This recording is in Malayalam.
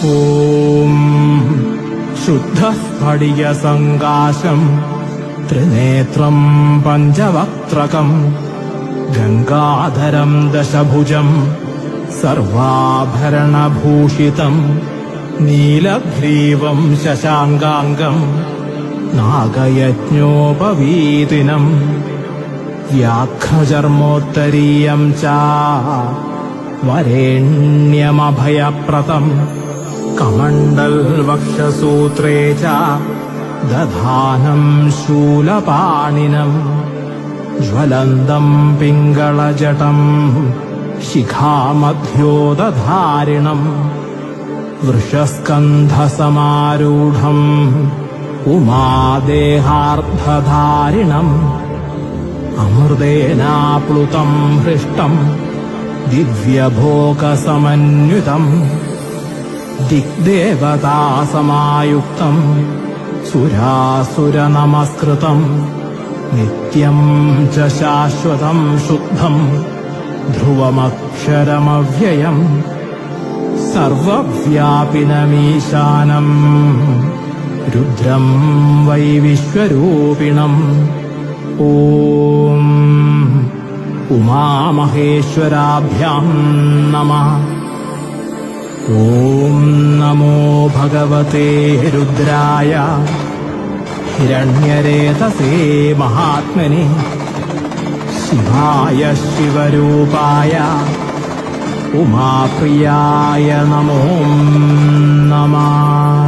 ഓം ശുദ്ധസ്ഫടികസങ്കാശം ത്രിനേത്രം പഞ്ചവക്ത്രകം ഗംഗാധരം ദശഭുജം സർവാഭരണഭൂഷിതം നീലഗ്രീവം ശശാങ്കാംഗം നാഗയജ്ഞോപവീതിനം വ്യാഘ്രചർമ്മോത്തരീയം ച വരേണ്യമഭയപ്രദം കമണ്ഡൽവക്ഷസൂത്രേ ച ദധാനം ശൂലപാണിനം ജ്വലന്തം പിംഗളജടം ശിഖാമധ്യോദധാരിണം വൃഷസ്കന്ധസമാരൂഢം ഉമാദേഹാർദ്ധധാരിണം അമൃതേനാപ്ലുതം ഹൃഷ്ടം ദിവ്യഭോഗസമന്വിതം ദിഗ്ദേവതാസമായുക്തം സുരാസുരനമസ്കൃതം നിത്യം ച ശാശ്വതം ശുദ്ധം ധ്രുവമക്ഷരമവ്യയം സർവവ്യാപിനമീശാനം രുദ്രം വൈ വിശ്വരൂപിണം. ഓം ഉമാമഹേശ്വരാഭ്യാം നമഃ. ഓം നമോ ഭഗവതേ രുദ്രായ ഹിരണ്യരേതസേ മഹാത്മനെ ശിവായ ശിവരൂപായ ഉമാപ്രിയായ നമോ നമഃ.